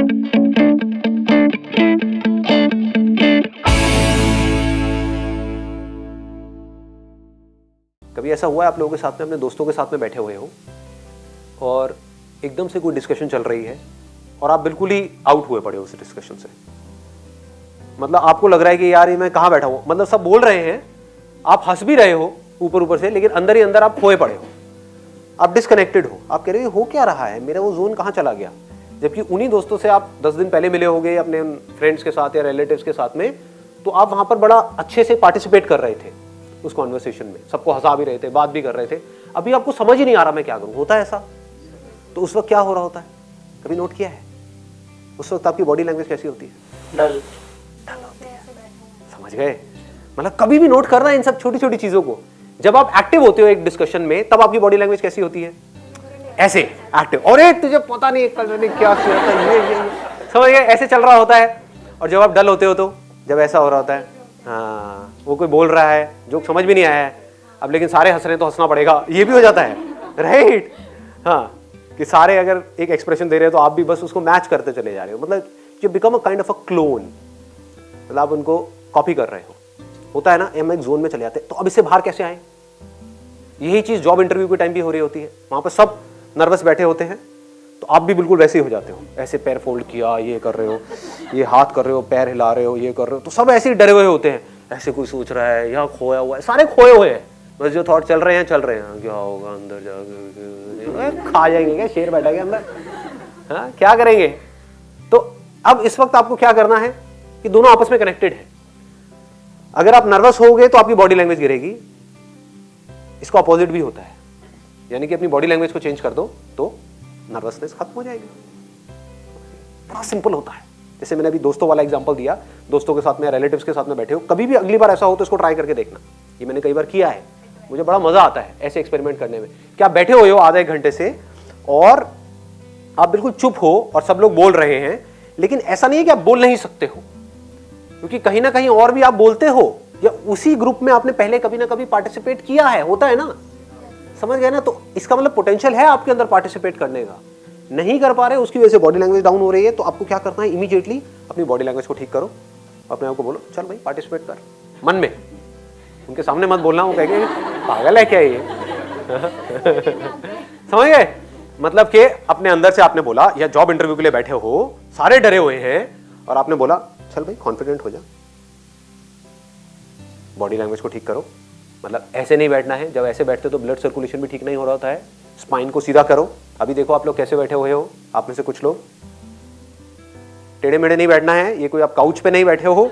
कभी ऐसा हुआ है आप लोगों के साथ में, अपने दोस्तों के साथ में बैठे हुए हो और एकदम से कोई डिस्कशन चल रही है और आप बिल्कुल ही आउट हुए पड़े हो उस डिस्कशन से। मतलब आपको लग रहा है कि यार ये मैं कहां बैठा हूं, मतलब सब बोल रहे हैं, आप हंस भी रहे हो ऊपर ऊपर से, लेकिन अंदर ही अंदर आप खोए पड़े हो, आप डिस्कनेक्टेड हो। आप कह रहे हो क्या रहा है, मेरा वो जोन कहां चला गया। जबकि उन्हीं दोस्तों से आप 10 दिन पहले मिले होंगे अपने फ्रेंड्स के साथ या रिलेटिव्स के साथ में, तो आप वहां पर बड़ा अच्छे से पार्टिसिपेट कर रहे थे उस कॉन्वर्सेशन में, सबको हंसा भी रहे थे, बात भी कर रहे थे। अभी आपको समझ ही नहीं आ रहा मैं क्या करूं, होता है ऐसा। तो उस वक्त क्या हो रहा होता है, कभी नोट किया है? उस वक्त आपकी बॉडी लैंग्वेज कैसी होती है? डल होती है। समझ गए? मतलब कभी भी नोट करना इन सब छोटी छोटी चीजों को। जब आप एक्टिव होते हो एक डिस्कशन में, तब आपकी बॉडी लैंग्वेज कैसी होती है? ऐसे एक्टिव, और एक तुझे पता नहीं कल मैंने क्या किया था, ये समझ गए, ऐसे चल रहा होता है। और जब आप डल होते हो तो जब ऐसा हो रहा होता है, हाँ वो कोई बोल रहा है जो समझ भी नहीं आया है अब, लेकिन सारे हंस रहे हैं तो हंसना पड़ेगा, ये भी हो जाता है, राइट। हाँ, कि सारे अगर एक एक्सप्रेशन दे रहे हैं तो आप भी बस उसको मैच करते चले जा रहे हो। मतलब you become a kind of a clone, मतलब आप उनको कॉपी कर रहे हो। होता है ना, हम एक जोन में चले जाते हैं। तो अब इससे बाहर कैसे आए? यही चीज जॉब इंटरव्यू के टाइम भी हो रही होती है। वहां पर सब नर्वस बैठे होते हैं, तो आप भी बिल्कुल वैसे ही हो जाते हो। ऐसे पैर फोल्ड किया, ये कर रहे हो, ये हाथ कर रहे हो, पैर हिला रहे हो, ये कर रहे हो, तो सब ऐसे ही डरे हुए होते हैं। ऐसे कोई सोच रहा है, यहाँ खोया हुआ है, सारे खोए हुए हैं, बस जो थॉट चल रहे हैं चल रहे हैं। क्या होगा अंदर जाके, खा जाएंगे क्या, शेर बैठा गया अंदर, हाँ क्या करेंगे। तो अब इस वक्त आपको क्या करना है कि दोनों आपस में कनेक्टेड है। अगर आप नर्वस होगे तो आपकी बॉडी लैंग्वेज गिरेगी, इसका अपोजिट भी होता है। यानी कि अपनी बॉडी लैंग्वेज को चेंज कर दो तो नर्वसनेस खत्म हो जाएगी। बड़ा सिंपल होता है। जैसे मैंने अभी दोस्तों वाला एग्जांपल दिया, दोस्तों के साथ में, रिलेटिव्स के साथ में बैठे हो, कभी भी अगली बार ऐसा हो तो इसको ट्राई करके देखना। ये मैंने कई बार किया है, मुझे बड़ा मजा आता है ऐसे एक्सपेरिमेंट करने में। कि आप बैठे हुए हो आधा एक घंटे से और आप बिल्कुल चुप हो और सब लोग बोल रहे हैं, लेकिन ऐसा नहीं है कि आप बोल नहीं सकते हो, क्योंकि कहीं ना कहीं और भी आप बोलते हो, या उसी ग्रुप में आपने पहले कभी ना कभी पार्टिसिपेट किया है, होता है ना, समझ गए ना। तो इसका मतलब पोटेंशियल है आपके अंदर पार्टिसिपेट करने का, नहीं कर पा रहे, उसकी वजह से बॉडी लैंग्वेज डाउन हो रही है। तो आपको क्या करना है, इमीडिएटली अपनी बॉडी लैंग्वेज को ठीक करो, अपने आप को बोलो चल भाई पार्टिसिपेट कर। मन में, उनके सामने मत बोलना, वो कहेंगे पागल है क्या ये समझ गए? मतलब कि अपने अंदर से आपने बोला, या जॉब इंटरव्यू के लिए बैठे हो, सारे डरे हुए हैं, और आपने बोला चल भाई कॉन्फिडेंट हो जा, बॉडी लैंग्वेज को ठीक करो। मतलब ऐसे नहीं बैठना है, जब ऐसे बैठते तो ब्लड सर्कुलेशन भी ठीक नहीं हो रहा होता है। स्पाइन को सीधा करो। अभी देखो आप लोग कैसे बैठे हुए हो, आप में से कुछ लोग टेढ़े मेढ़े नहीं बैठना है, ये कोई आप काउच पे नहीं बैठे हो,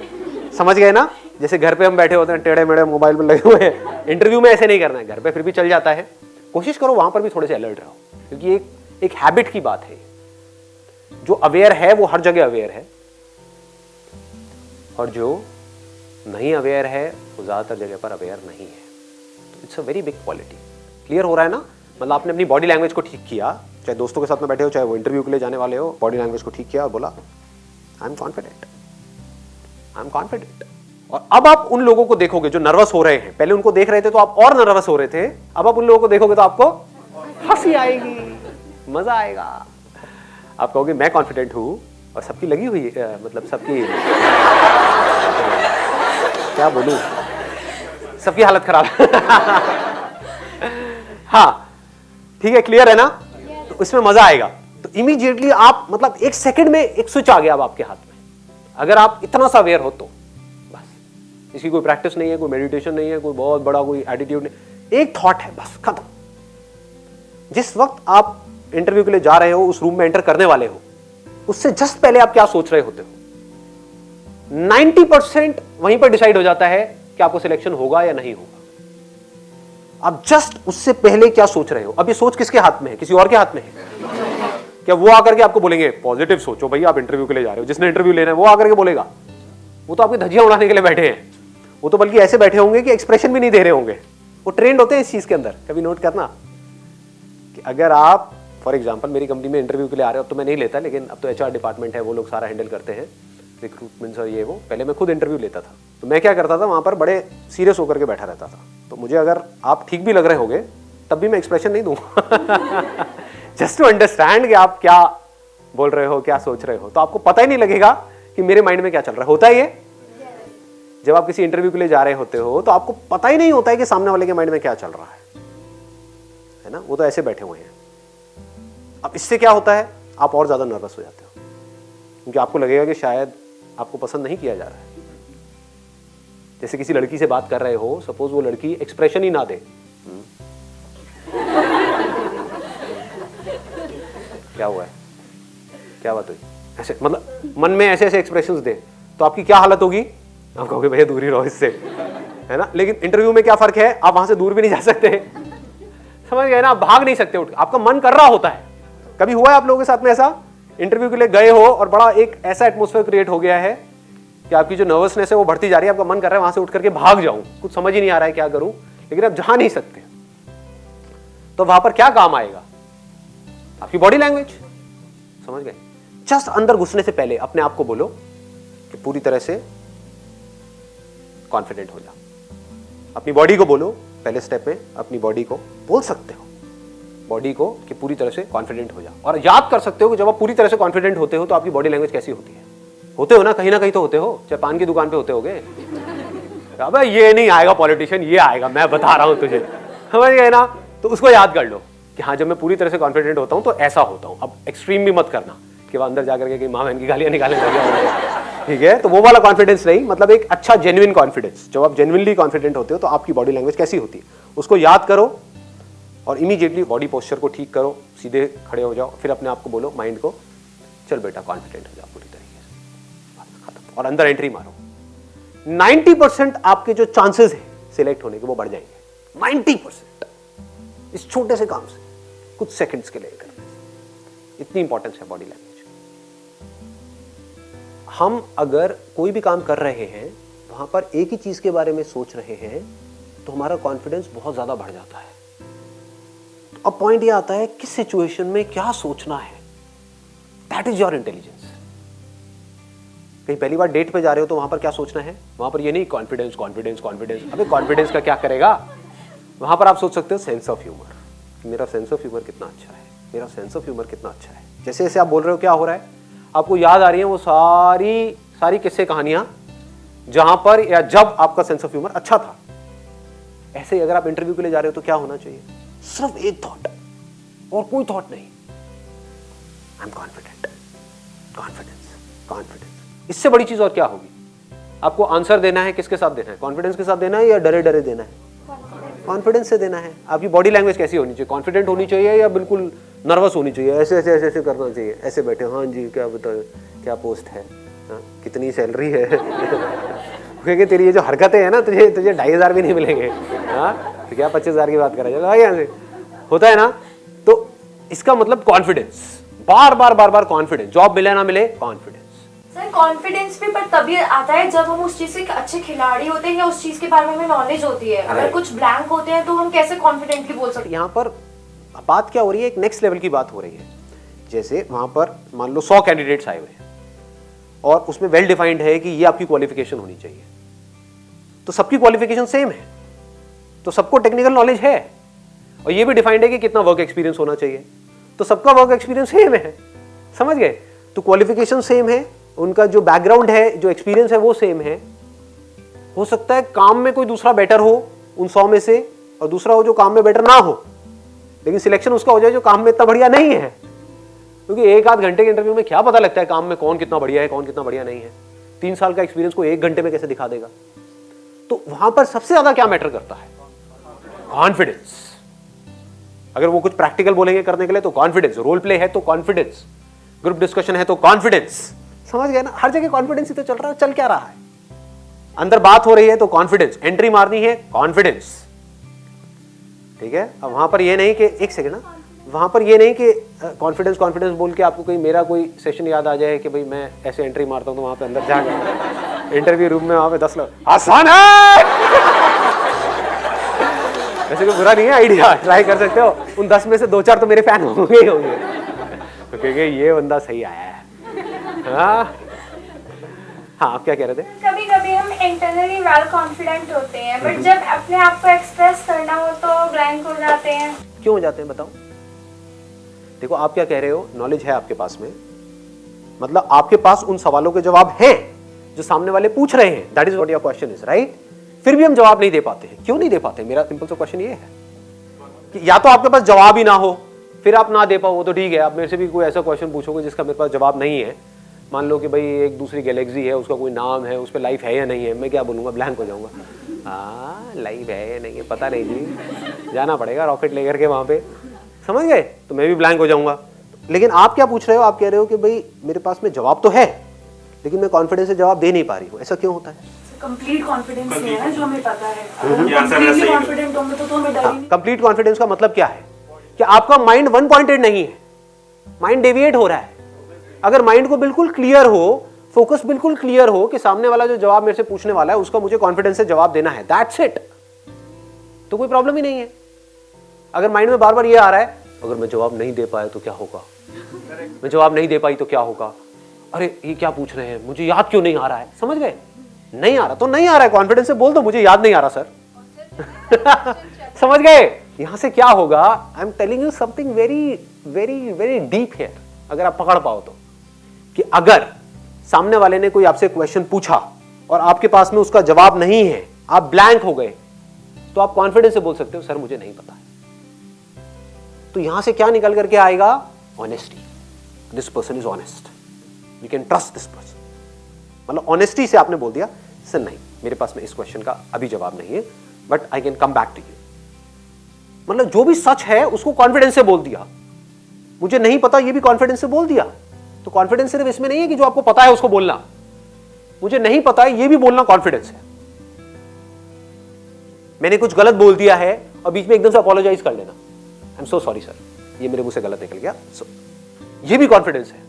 समझ गए ना। जैसे घर पे हम बैठे होते हैं टेढ़े मेढ़े मोबाइल में लगे हुए हैं, इंटरव्यू में ऐसे नहीं करना है। घर पे फिर भी चल जाता है, कोशिश करो वहां पर भी थोड़े से अलर्ट रहो, क्योंकि एक हैबिट की बात है। जो अवेयर है वो हर जगह अवेयर है, और जो नहीं अवेयर है वो ज्यादातर जगह पर अवेयर नहीं है। तो it's a very big quality. Clear हो रहा है ना? मतलब आपने अपनी बॉडी लैंग्वेज को ठीक किया, चाहे दोस्तों के साथ में बैठे हो, चाहे वो इंटरव्यू के लिए जाने वाले हो, बॉडी लैंग्वेज को ठीक किया और बोला I am confident, I am confident. और अब आप उन लोगों को देखोगे जो नर्वस हो रहे हैं, पहले उनको देख रहे थे तो आप और नर्वस हो रहे थे, अब आप उन लोगों को देखोगे तो आपको हंसी आएगी, मजा आएगा। आप कहोगे मैं कॉन्फिडेंट हूं, और सबकी लगी हुई मतलब सबकी क्या बोलूं, सबकी हालत खराब हाँ ठीक है, क्लियर है ना? तो इसमें मजा आएगा। तो इमीडिएटली आप, मतलब एक सेकंड में एक स्विच आ गया अब आपके हाथ में। अगर आप इतना सा अवेयर हो तो बस, इसकी कोई प्रैक्टिस नहीं है, कोई मेडिटेशन नहीं है, कोई बहुत बड़ा कोई एटीट्यूड नहीं, एक थॉट है बस, खत्म। जिस वक्त आप इंटरव्यू के लिए जा रहे हो, उस रूम में एंटर करने वाले हो, उससे जस्ट पहले आप क्या सोच रहे होते हो, 90% वहीं पर डिसाइड हो जाता है कि आपको सिलेक्शन होगा या नहीं होगा। आप जस्ट उससे पहले क्या सोच रहे हो। अब ये सोच किसके हाथ में है? किसी और के हाथ में है क्या? वो आकर के आपको बोलेंगे पॉजिटिव सोचो भाई, आप इंटरव्यू के लिए जा रहे हो, जिसने इंटरव्यू लेना है वो आकर के बोलेगा? वो तो आपकी धज्जियां उड़ाने के लिए बैठे हैं। वो तो बल्कि ऐसे बैठे होंगे कि एक्सप्रेशन भी नहीं दे रहे होंगे। वो ट्रेंड होते हैं इस चीज के अंदर। कभी नोट करना कि अगर आप फॉर एग्जाम्पल मेरी कंपनी में इंटरव्यू के लिए आ रहे हो, तो मैं नहीं लेता, लेकिन अब तो HR डिपार्टमेंट है, वो लोग सारा हैंडल करते हैं, रिक्रूटमेंट और ये वो। पहले मैं खुद इंटरव्यू लेता था, तो मैं क्या करता था, वहां पर बड़े सीरियस होकर के बैठा रहता था। तो मुझे अगर आप ठीक भी लग रहे होगे तब भी मैं एक्सप्रेशन नहीं दूंगा जस्ट टू अंडरस्टैंड कि आप क्या बोल रहे हो, क्या सोच रहे हो, तो आपको पता ही नहीं लगेगा कि मेरे माइंड में क्या चल रहा है। होता है ये? जब आप किसी इंटरव्यू के लिए जा रहे होते हो तो आपको पता ही नहीं होता है कि सामने वाले के माइंड में क्या चल रहा है ना, वो तो ऐसे बैठे हुए हैं। अब इससे क्या होता है, आप और ज्यादा नर्वस हो जाते हो, क्योंकि आपको लगेगा कि शायद आपको पसंद नहीं किया जा रहा है। जैसे किसी लड़की से बात कर रहे हो, सपोज वो लड़की एक्सप्रेशन ही ना दे, क्या हुआ है, क्या बात हुई, ऐसे मतलब मन में ऐसे ऐसे एक्सप्रेशंस दे, तो आपकी क्या हालत होगी, आप कहोगे भैया दूर ही रहो इससे, है ना। लेकिन इंटरव्यू में क्या फर्क है, आप वहां से दूर भी नहीं जा सकते, समझ गए ना, आप भाग नहीं सकते उठ, आपका मन कर रहा होता है। कभी हुआ है आप लोगों के साथ में ऐसा, इंटरव्यू के लिए गए हो और बड़ा एक ऐसा एटमॉस्फेयर क्रिएट हो गया है कि आपकी जो नर्वसनेस है वो बढ़ती जा रही है, आपका मन कर रहा है वहां से उठ करके भाग जाऊं, कुछ समझ ही नहीं आ रहा है क्या करूं, लेकिन आप जा नहीं सकते। तो वहां पर क्या काम आएगा, आपकी बॉडी लैंग्वेज, समझ गए। जस्ट अंदर घुसने से पहले अपने आप को बोलो कि पूरी तरह से कॉन्फिडेंट हो जाओ। अपनी बॉडी को बोलो, पहले स्टेप में अपनी बॉडी को बोल सकते हो, बॉडी को कि पूरी तरह से कॉन्फिडेंट हो जाओ। और याद कर सकते हो कि जब आप पूरी तरह से कॉन्फिडेंट होते हो तो आपकी बॉडी लैंग्वेज कैसी होती है। होते हो ना कहीं तो होते हो, चाहे पान की दुकान पे होते होगे। अबे ये नहीं आएगा पॉलिटिशियन, ये आएगा, मैं बता रहा हूं तुझे, समझ गए ना। तो उसको याद कर लो कि हाँ जब मैं पूरी तरह से कॉन्फिडेंट होता हूं तो ऐसा होता हूं। अब एक्सट्रीम भी मत करना कि वह अंदर जाकर के माँ बहन की गालियां निकालने लगे, ठीक है। तो वो वाला कॉन्फिडेंस नहीं, मतलब एक अच्छा जेन्युइन कॉन्फिडेंस। जब आप जेन्युइनली कॉन्फिडेंट होते हो तो आपकी बॉडी लैंग्वेज कैसी होती है उसको याद करो और इमीडिएटली बॉडी पोस्चर को ठीक करो, सीधे खड़े हो जाओ। फिर अपने आप को बोलो, माइंड को, चल बेटा कॉन्फिडेंट हो जाओ पूरी तरीके से, खत्म। और अंदर एंट्री मारो। 90% आपके जो चांसेस है सिलेक्ट होने के वो बढ़ जाएंगे। 90% इस छोटे से काम से, कुछ सेकंड्स के लिए करने से। इतनी इंपॉर्टेंस है बॉडी लैंग्वेज। हम अगर कोई भी काम कर रहे हैं वहां पर एक ही चीज के बारे में सोच रहे हैं तो हमारा कॉन्फिडेंस बहुत ज्यादा बढ़ जाता है। तो अब पॉइंट ये आता है किस सिचुएशन में क्या सोचना है, दैट इज योर इंटेलिजेंस। कहीं पहली बार डेट पे जा रहे हो तो वहां पर क्या सोचना है, वहां पर ये नहीं कॉन्फिडेंस कॉन्फिडेंस कॉन्फिडेंस। अबे कॉन्फिडेंस का क्या करेगा, वहां पर आप सोच सकते हो सेंस ऑफ ह्यूमर। मेरा सेंस ऑफ ह्यूमर कितना अच्छा है, मेरा सेंस ऑफ ह्यूमर कितना अच्छा है। जैसे जैसे आप बोल रहे हो क्या हो रहा है, आपको याद आ रही है वो सारी किस्से कहानियां जहां पर या जब आपका सेंस ऑफ ह्यूमर अच्छा था। ऐसे ही अगर आप इंटरव्यू के लिए जा रहे हो तो क्या होना चाहिए, सिर्फ एक थॉट और कोई थॉट नहीं, I am confident, confidence, confidence. इससे बड़ी चीज और क्या होगी। आपको आंसर देना है, किसके साथ देना है, कॉन्फिडेंस के साथ देना है या डरे डरे देना है, कॉन्फिडेंस से देना है। आपकी बॉडी लैंग्वेज कैसी होनी चाहिए, कॉन्फिडेंट होनी चाहिए या बिल्कुल नर्वस होनी चाहिए, ऐसे ऐसे ऐसे ऐसे करना चाहिए, ऐसे बैठे, हाँ जी क्या बताओ, क्या पोस्ट है, हाँ कितनी सैलरी है क्योंकि तेरी ये जो हरकतें हैं ना, तुझे 2,500 भी नहीं मिलेंगे, हाँ तो क्या 25,000 की बात करा जाए, यहाँ से होता है ना। तो इसका मतलब कॉन्फिडेंस, बार बार कॉन्फिडेंस, जॉब मिले ना मिले कॉन्फिडेंस। सर कॉन्फिडेंस भी पर तभी आता है जब हम उस चीज से एक अच्छे खिलाड़ी होते हैं या उस चीज के बारे में हमें नॉलेज होती है। अगर कुछ ब्लैंक होते हैं तो हम कैसे कॉन्फिडेंटली बोल सकते हैं। यहाँ पर बात क्या हो रही है, एक नेक्स्ट लेवल की बात हो रही है। जैसे वहां पर मान लो 100 कैंडिडेट्स आए हुए हैं और उसमें वेल डिफाइंड है कि ये आपकी क्वालिफिकेशन होनी चाहिए, तो सबकी क्वालिफिकेशन सेम है, तो सबको टेक्निकल नॉलेज है और ये भी डिफाइंड है कि कितना वर्क एक्सपीरियंस होना चाहिए, तो सबका वर्क एक्सपीरियंस सेम है, समझ गए। तो क्वालिफिकेशन सेम है, उनका जो बैकग्राउंड है, जो एक्सपीरियंस है वो सेम है। हो सकता है काम में कोई दूसरा बेटर हो उन 100 में से और दूसरा हो जो काम में बेटर ना हो, लेकिन सिलेक्शन उसका हो जाए जो काम में इतना बढ़िया नहीं है, क्योंकि 1-8 घंटे के इंटरव्यू में क्या पता लगता है काम में कौन कितना बढ़िया है, कौन कितना बढ़िया नहीं है। 3 साल का एक्सपीरियंस को 1 घंटे में कैसे दिखा देगा। तो वहां पर सबसे ज्यादा क्या मैटर करता है, कॉन्फिडेंस। अगर वो कुछ प्रैक्टिकल बोलेंगे करने के लिए तो कॉन्फिडेंस, रोल प्ले है तो कॉन्फिडेंस, ग्रुप डिस्कशन है तो कॉन्फिडेंस, समझ गए ना। हर जगह कॉन्फिडेंस ही तो चल रहा है, चल क्या रहा है। अंदर बात हो रही है तो कॉन्फिडेंस, एंट्री मारनी है कॉन्फिडेंस, ठीक है। अब वहां पर ये नहीं कि एक सेकंड ना, वहां पर ये नहीं कि कॉन्फिडेंस कॉन्फिडेंस बोल के आपको कोई मेरा कोई सेशन याद आ जाए कि भाई मैं ऐसे एंट्री मारता हूं तो वहां पे अंदर जाकर इंटरव्यू रूम में वहां पे 10 लोग आसान है वैसे कोई बुरा नहीं है आइडिया, ट्राई कर सकते हो। उन 10 में से 2-4 तो मेरे फैन होंगे ही होंगे, क्योंकि ये बंदा सही आया है। हाँ आप क्या कह रहे थे। कभी कभी हम इंटरनली वेल कॉन्फिडेंट होते हैं बट जब अपने आप को एक्सप्रेस करना हो तो ब्लैंक हो जाते हैं। क्यों हो जाते हैं बताओ। देखो आप क्या कह रहे हो, नॉलेज है आपके पास में, मतलब आपके पास उन सवालों के जवाब हैं जो सामने वाले पूछ रहे हैं, that is what your question is, right? फिर भी हम जवाब नहीं दे पाते हैं, क्यों नहीं दे पाते? मेरा सिंपल सा क्वेश्चन ये है कि या तो आपके पास जवाब ही ना हो, फिर आप ना दे पाओ, तो ठीक है। आप मेरे से भी कोई ऐसा क्वेश्चन पूछोगे जिसका मेरे पास जवाब नहीं है, मान लो कि भाई एक दूसरी गैलेक्सी है, उसका कोई नाम है, उस पर लाइफ है या नहीं है, मैं क्या बोलूँगा? ब्लैंक हो जाऊँगा। हाँ, लाइफ है या नहीं है पता नहीं जी, जाना पड़ेगा रॉकेट लेकर के वहाँ पे, समझ गए? तो मैं भी ब्लैंक हो जाऊँगा। लेकिन आप क्या पूछ रहे हो? आप कह रहे हो कि भाई मेरे पास में जवाब तो है, लेकिन मैं कॉन्फिडेंस से जवाब दे नहीं पा रही हूँ। ऐसा क्यों होता है? कंप्लीट कॉन्फिडेंस है ना, जो हमें पता है। कंप्लीटली कॉन्फिडेंट होंगे तो हमें डर ही नहीं। कंप्लीट कॉन्फिडेंस का मतलब क्या है? कि आपका माइंड वन पॉइंटेड नहीं है, माइंड डेविएट हो रहा है। अगर माइंड को बिल्कुल क्लियर हो, फोकस बिल्कुल क्लियर हो कि सामने वाला जो जवाब मेरे से पूछने वाला है उसका मुझे कॉन्फिडेंस से जवाब देना है, दैट्स इट, तो कोई प्रॉब्लम ही नहीं है। अगर माइंड में बार बार ये आ रहा है, अगर मैं जवाब नहीं दे पाया तो क्या होगा, मैं जवाब नहीं दे पाई तो क्या होगा, अरे ये क्या पूछ रहे हैं, मुझे याद क्यों नहीं आ रहा है, समझ गए? नहीं आ रहा तो नहीं आ रहा है, कॉन्फिडेंस से बोल दो मुझे याद नहीं आ रहा सर। समझ गए? यहां से क्या होगा? I am telling you something very very very deep here, अगर आप पकड़ पाओ तो, कि अगर सामने वाले ने कोई आपसे क्वेश्चन पूछा और आपके पास में उसका जवाब नहीं है, आप ब्लैंक हो गए, तो आप कॉन्फिडेंस से बोल सकते हो सर मुझे नहीं पता है। तो यहां से क्या निकल करके आएगा? Honesty. This person is honest, we can trust this person. मतलब ऑनेस्टी से आपने बोल दिया सर नहीं, मेरे पास में इस क्वेश्चन का अभी जवाब नहीं है, but I can come back to you. मतलब जो भी सच है उसको कॉन्फिडेंस से बोल दिया, मुझे नहीं पता ये भी कॉन्फिडेंस से बोल दिया। तो कॉन्फिडेंस सिर्फ इसमें नहीं है कि जो आपको पता है उसको बोलना, मुझे नहीं पता है ये भी बोलना कॉन्फिडेंस है। मैंने कुछ गलत बोल दिया है और बीच में एकदम से अपोलोजाइज कर लेना, I am so sorry sir, ये मेरे मुंह से गलत निकल गया, सो ये भी कॉन्फिडेंस है।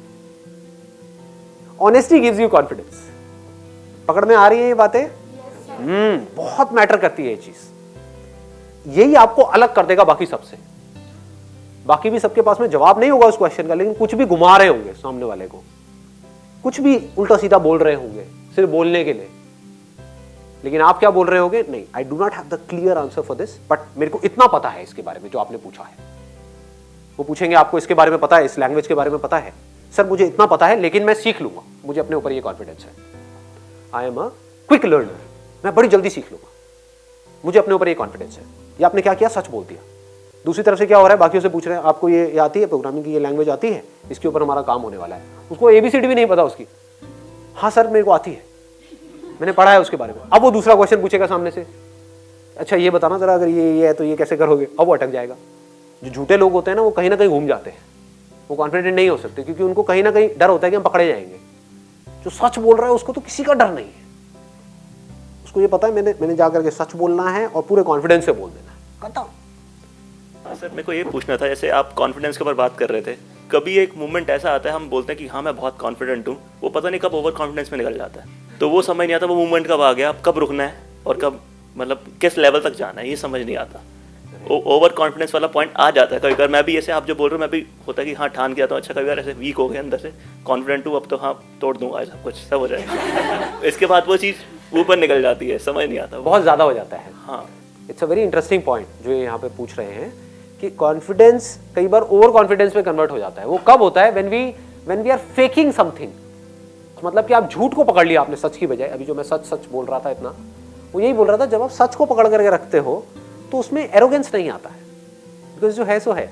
Honesty gives you confidence. पकड़ में आ रही है ये बातें? बहुत मैटर करती है ये चीज। यही आपको अलग कर देगा बाकी सबसे। बाकी भी सबके पास में जवाब नहीं होगा उस क्वेश्चन का, लेकिन कुछ भी घुमा रहे होंगे सामने वाले को, कुछ भी उल्टा सीधा बोल रहे होंगे सिर्फ बोलने के लिए, लेकिन आप क्या बोल रहे होगे? नहीं, I do not have the clear answer for this, but मेरे को इतना पता है इसके बारे में जो आपने पूछा है। वो पूछेंगे आपको इसके बारे में पता है, इस लैंग्वेज के बारे में पता है? सर मुझे इतना पता है लेकिन मैं सीख लूंगा, मुझे अपने ऊपर ये कॉन्फिडेंस है, I am a quick learner, मैं बड़ी जल्दी सीख लूंगा, मुझे अपने ऊपर ये कॉन्फिडेंस है। ये आपने क्या किया? सच बोल दिया। दूसरी तरफ से क्या हो रहा है? बाकियों से पूछ रहे हैं आपको ये आती है, प्रोग्रामिंग की ये लैंग्वेज आती है, इसके ऊपर हमारा काम होने वाला है। उसको एबीसीडी भी नहीं पता उसकी, हाँ सर मेरे को आती है, मैंने पढ़ा है उसके बारे में। अब वो दूसरा क्वेश्चन पूछेगा सामने से, अच्छा ये बताना जरा, अगर ये है तो ये कैसे करोगे? अब वो अटक जाएगा। जो झूठे लोग होते हैं ना, वो कहीं ना कहीं घूम जाते हैं, वो कॉन्फिडेंट नहीं हो सकते, क्योंकि उनको कहीं ना कहीं डर होता है कि हम पकड़े जाएंगे। जो सच बोल रहा है उसको तो किसी का डर नहीं है, उसको ये पता है मैंने जाकर के सच बोलना है और पूरे कॉन्फिडेंस से बोल देना है, खत्म। सर मेरे को ये पूछना था, जैसे आप कॉन्फिडेंस के ऊपर बात कर रहे थे, कभी एक मोमेंट ऐसा आता है हम बोलते हैं कि हाँ मैं बहुत कॉन्फिडेंट हूँ, वो पता नहीं कब ओवर कॉन्फिडेंस में निकल जाता है, तो वो समझ नहीं आता वो मोमेंट कब आ गया, अब कब रुकना है और कब मतलब किस लेवल तक जाना है, ये समझ नहीं आता। ओवर कॉन्फिडेंस वाला पॉइंट आ जाता है कभी बार। मैं भी ऐसे आप जो बोल रहे हो, मैं भी होता है कि हाँ ठान गया तो अच्छा, कभी बार ऐसे वीक हो गया अंदर से, कॉन्फिडेंट हूँ अब तो हाँ तोड़ दूंगा सब कुछ, सब हो जाएगा। इसके बाद वो चीज़ ऊपर निकल जाती है, समझ नहीं आता, बहुत ज़्यादा हो जाता है। हाँ, it's a very interesting point जो ये यहाँ पे पूछ रहे हैं कि कॉन्फिडेंस कई बार ओवर कॉन्फिडेंस में कन्वर्ट हो जाता है। वो कब होता है? When we are faking something, मतलब कि आप झूठ को पकड़ लिया आपने सच की बजाय। अभी जो मैं सच बोल रहा था इतना, वो यही बोल रहा था, जब आप सच को पकड़ करके रखते हो तो उसमें एरोगेंस नहीं आता है, बिकॉज जो है सो है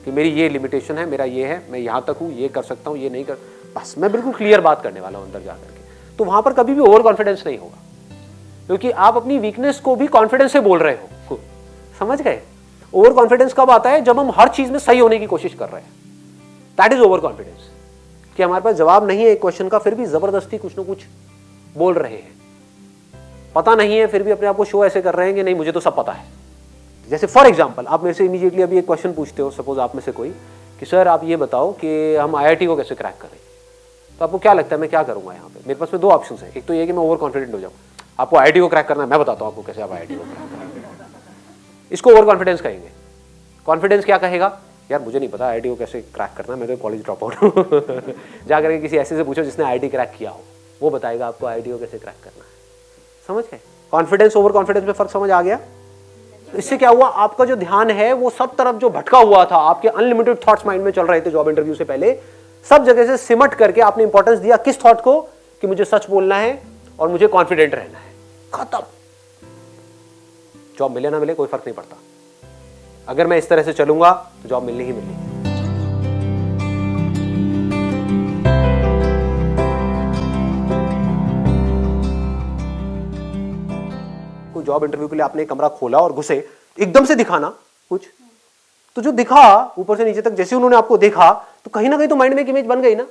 कि मेरी ये लिमिटेशन है, मेरा ये है, मैं यहाँ तक हूँ, ये कर सकता हूँ, ये नहीं कर, बस मैं बिल्कुल क्लियर बात करने वाला हूँ अंदर जा करके। तो वहां पर कभी भी ओवर कॉन्फिडेंस नहीं होगा, क्योंकि आप अपनी वीकनेस को भी कॉन्फिडेंस से बोल रहे हो। समझ गए? ओवर कॉन्फिडेंस कब आता है? जब हम हर चीज में सही होने की कोशिश कर रहे हैं, दैट इज ओवर कॉन्फिडेंस। कि हमारे पास जवाब नहीं है एक क्वेश्चन का, फिर भी जबरदस्ती कुछ ना कुछ बोल रहे हैं, पता नहीं है फिर भी अपने आप को शो ऐसे कर रहे हैं कि नहीं मुझे तो सब पता है। जैसे फॉर एग्जाम्पल आप मेरे से इमीडिएटली अभी एक क्वेश्चन पूछते हो, सपोज आप में से कोई, कि सर आप ये बताओ कि हम IIT को कैसे क्रैक करें, तो आपको क्या लगता है मैं क्या करूंगा? यहाँ पे मेरे पास में दो ऑप्शन है, एक तो ये कि मैं ओवर कॉन्फिडेंट हो जाऊँ, आपको IIT को क्रैक करना है, मैं बताता हूँ आपको कैसे आप IIT को क्रैक करेंगे, इसको ओवर कॉन्फिडेंस कहेंगे। कॉन्फिडेंस क्या कहेगा? यार मुझे नहीं पता IIT को कैसे क्रैक करना है, मैं तो कॉलेज ड्रॉप आउट हूँ। जाकर के किसी ऐसे से पूछो जिसने IIT क्रैक किया हो, वो बताएगा आपको IIT को कैसे क्रैक करना है। समझ गए? कॉन्फिडेंस ओवर कॉन्फिडेंस में फर्क समझ आ गया? तो इससे क्या हुआ? आपका जो ध्यान है वो सब तरफ जो भटका हुआ था, आपके अनलिमिटेड थॉट्स माइंड में चल रहे थे जॉब इंटरव्यू से पहले, सब जगह से सिमट करके आपने इंपॉर्टेंस दिया किस थॉट को, कि मुझे सच बोलना है और मुझे कॉन्फिडेंट रहना है, खत्म। जॉब मिले ना मिले कोई फर्क नहीं पड़ता, अगर मैं इस तरह से चलूंगा तो जॉब मिलनी ही मिलनी है। कोई जॉब इंटरव्यू के लिए आपने एक कमरा खोला और घुसे, एकदम से दिखाना कुछ, तो जो दिखा ऊपर से नीचे तक, जैसे उन्होंने आपको देखा तो कहीं ना कहीं तो माइंड में एक इमेज बन गई ना।